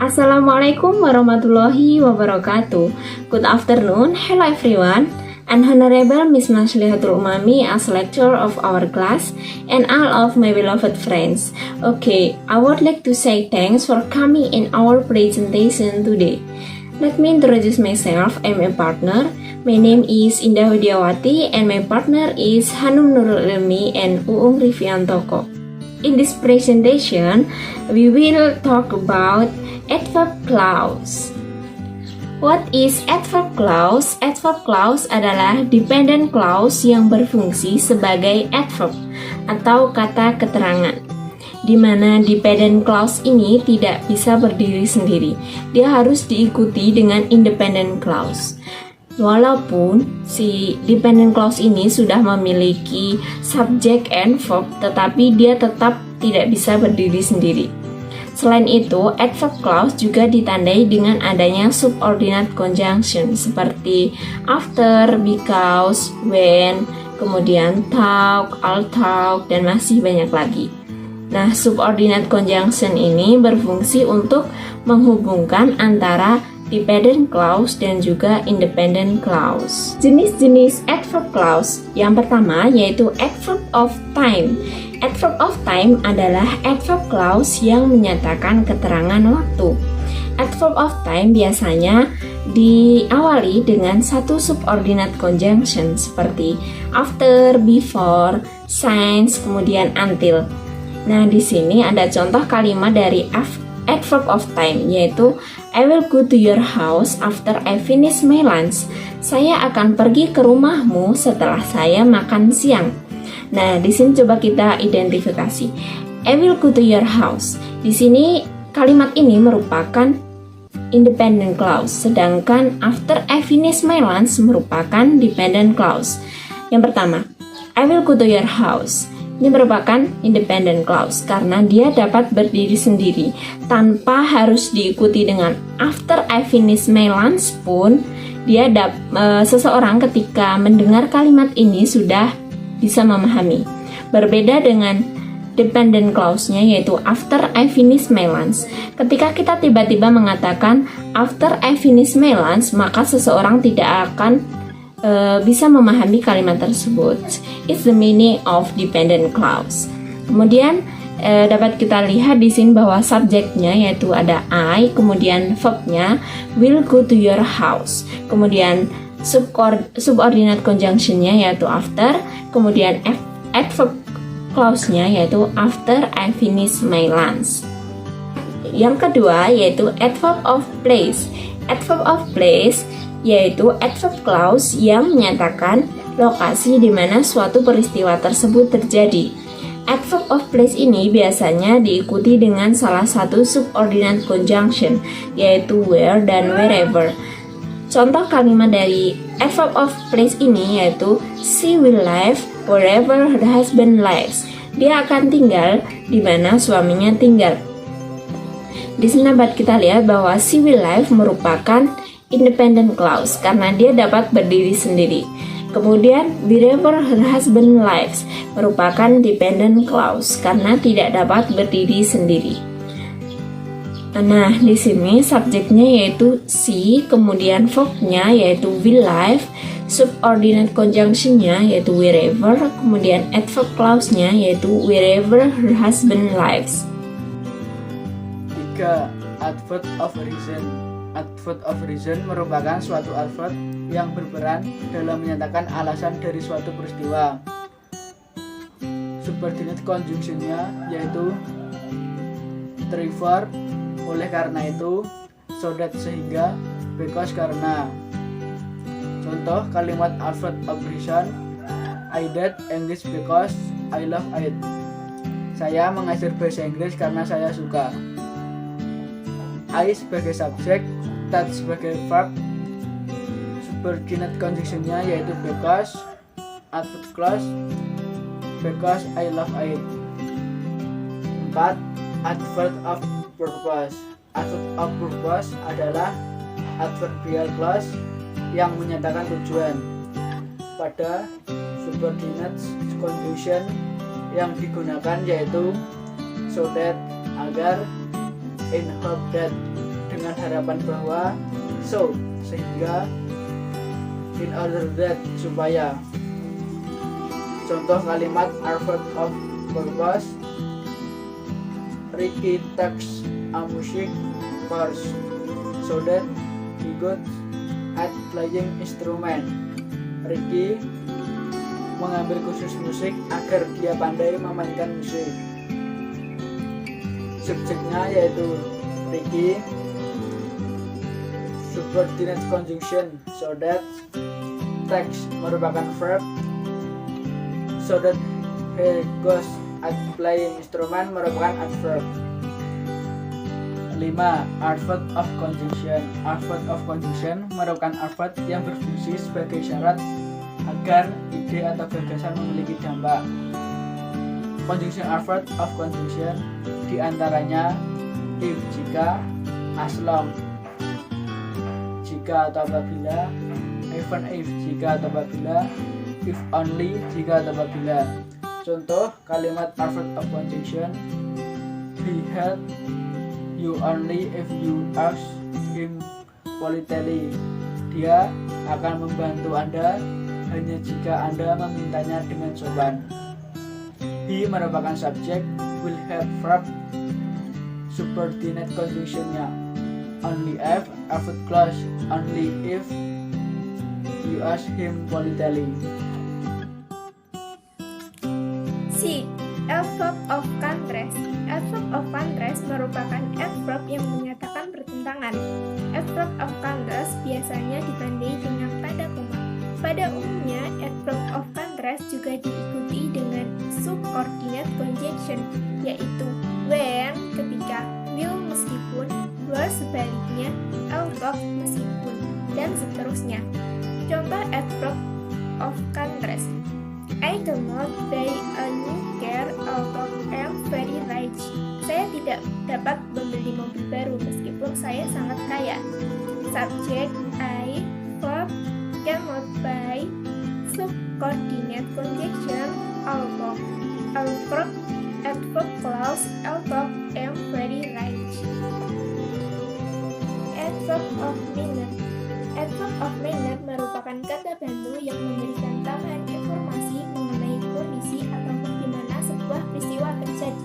Assalamualaikum warahmatullahi wabarakatuh. Good afternoon, hello everyone, and Honorable Miss Maslihatul Umami as lecturer of our class and all of my beloved friends. Okay, I would like to say thanks for coming in our presentation today. Let me introduce myself. I'm a partner. My name is Indah Widiawati and my partner is Hanum Nurul Ilmi and Uung Riviantoko. In this presentation, we will talk about adverb clause. What is adverb clause? Adverb clause adalah dependent clause yang berfungsi sebagai adverb atau kata keterangan, di mana dependent clause ini tidak bisa berdiri sendiri. Dia harus diikuti dengan independent clause. Walaupun si dependent clause ini sudah memiliki subject and verb, tetapi dia tetap tidak bisa berdiri sendiri. Selain itu, adverb clause juga ditandai dengan adanya subordinate conjunction seperti after, because, when, kemudian talk, all talk, dan masih banyak lagi. Nah, subordinate conjunction ini berfungsi untuk menghubungkan antara dependent clause dan juga independent clause. Jenis-jenis adverb clause yang pertama yaitu adverb of time. Adverb of time adalah adverb clause yang menyatakan keterangan waktu. Adverb of time biasanya diawali dengan satu subordinate conjunction seperti after, before, since, kemudian until. Nah, di sini ada contoh kalimat dari adverb of time, yaitu I will go to your house after I finish my lunch. Saya akan pergi ke rumahmu setelah saya makan siang. Nah, di sini coba kita identifikasi. I will go to your house. Di sini kalimat ini merupakan independent clause, sedangkan after I finish my lunch merupakan dependent clause. Yang pertama, I will go to your house. Ini merupakan independent clause karena dia dapat berdiri sendiri tanpa harus diikuti dengan after I finish my lunch pun dia seseorang ketika mendengar kalimat ini sudah bisa memahami. Berbeda dengan dependent clause-nya yaitu after I finish my lunch. Ketika kita tiba-tiba mengatakan after I finish my lunch, maka seseorang tidak akan bisa memahami kalimat tersebut. It's the meaning of dependent clause. Kemudian dapat kita lihat di sini bahwa subjeknya yaitu ada I, kemudian verbnya will go to your house, kemudian subordinate conjunctionnya yaitu after, kemudian adverb clause-nya yaitu after I finish my lunch. Yang kedua yaitu adverb of place. Adverb of place yaitu adverb clause yang menyatakan lokasi di mana suatu peristiwa tersebut terjadi. Adverb of place ini biasanya diikuti dengan salah satu subordinate conjunction, yaitu where dan wherever. Contoh kalimat dari adverb of place ini yaitu she will live wherever her husband lives. Dia akan tinggal di mana suaminya tinggal. Di sini dapat kita lihat bahwa she will live merupakan independent clause karena dia dapat berdiri sendiri. Kemudian wherever her husband lives merupakan dependent clause karena tidak dapat berdiri sendiri. Nah, di sini subjeknya yaitu she, kemudian verbnya yaitu will live, subordinate conjunctionnya yaitu wherever, kemudian adverb clause-nya yaitu wherever her husband lives. 3. Adverb of reason. Adverb of reason merupakan suatu adverb yang berperan dalam menyatakan alasan dari suatu peristiwa. Subordinate conjunction-nya yaitu therefore, oleh karena itu, so that sehingga, because karena. Contoh kalimat adverb of reason, I did English because I love it. Saya mengajar bahasa Inggris karena saya suka. I sebagai subjek, that sebagai verb, subordinate conjunction-nya yaitu because, adverb clause, because I love it. 4. Adverb of purpose. Adverb of purpose adalah adverbial clause yang menyatakan tujuan. Pada subordinate conjunction yang digunakan yaitu so that, agar, in hope that. dengan harapan bahwa, so, sehingga, in order that, supaya. Contoh kalimat are full of purpose. Ricky takes a music course so that he good at playing instrument. Ricky mengambil kursus musik agar dia pandai memainkan musik. Subjeknya yaitu Ricky. Subordinate conjunction so that. Takes merupakan verb. So that he goes at playing instrument merupakan adverb. 5. Adverb of conjunction. Adverb of conjunction merupakan adverb yang berfungsi sebagai syarat agar ide atau gagasan memiliki dampak. Conjunction adverb of conjunction diantaranya if, jika, as long, jika atau apabila, even if, jika atau apabila, if only, jika atau apabila. Contoh kalimat adverb of conjunction: he help you only if you ask him politely. Dia akan membantu Anda hanya jika Anda memintanya dengan sopan. He merupakan subjek, will help verb. Subordinate conjunctionnya only if, adverb clause only if you ask him politely. C. Adverb of contrast. Adverb of contrast merupakan adverb yang menyatakan pertentangan. Adverb of contrast biasanya ditandai dengan tanda koma. Pada umumnya, adverb of contrast juga diikuti dengan subordinate conjunction, yaitu when ketika, will meskipun, were sebaliknya, although meskipun, dan seterusnya. Contoh adverb of contrast: I cannot buy a new car although I am very rich. Saya tidak dapat membeli mobil baru meskipun saya sangat kaya. Subject I, verb cannot buy, subordinate conjunction although, adverb clause although I am very rich. Adverb of manner. Adverb of manner merupakan kata bantu yang memberikan tambahan informasi mengenai kondisi atau bagaimana sebuah peristiwa terjadi.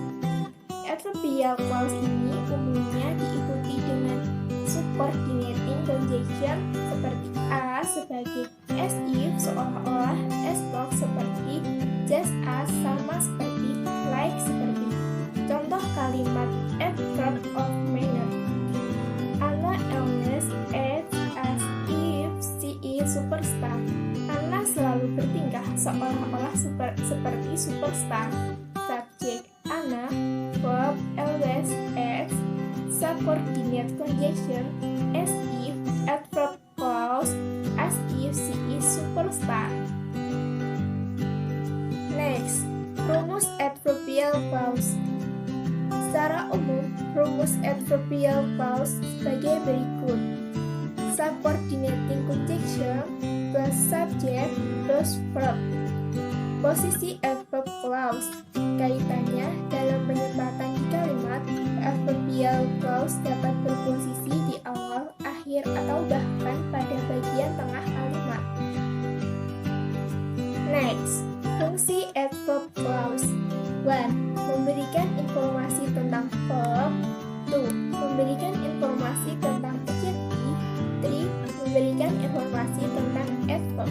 Adverbial clause ini umumnya diikuti dengan subordinating conjunction seperti as sebagai as if, seolah-olah, as though seperti, just as sama seperti, like seperti. Contoh kalimat adverb of manner: Anna always acts as if she is superstar. Anna selalu bertingkah seolah-olah seperti superstar. Subject Anna, verb always acts, subordinate conjunction as if, adverb clause as if she is superstar. Next, rumus adverbial clause. Secara umum, rumus adverbial clause sebagai berikut: subordinating conjunction plus subject plus verb. Posisi adverb clause. Kaitannya dalam penempatan di kalimat, adverbial clause dapat berposisi di awal, akhir, atau bahkan pada bagian tengah kalimat. Next, fungsi adverb clause. 1. Memberikan informasi tentang verb. 2. Memberikan informasi tentang adjective. 3. Memberikan informasi tentang adverb.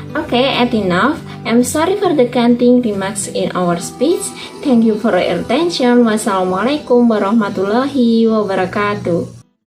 Okay, enough. I'm sorry for the cutting remarks in our speech. Thank you for your attention. Wassalamualaikum warahmatullahi wabarakatuh.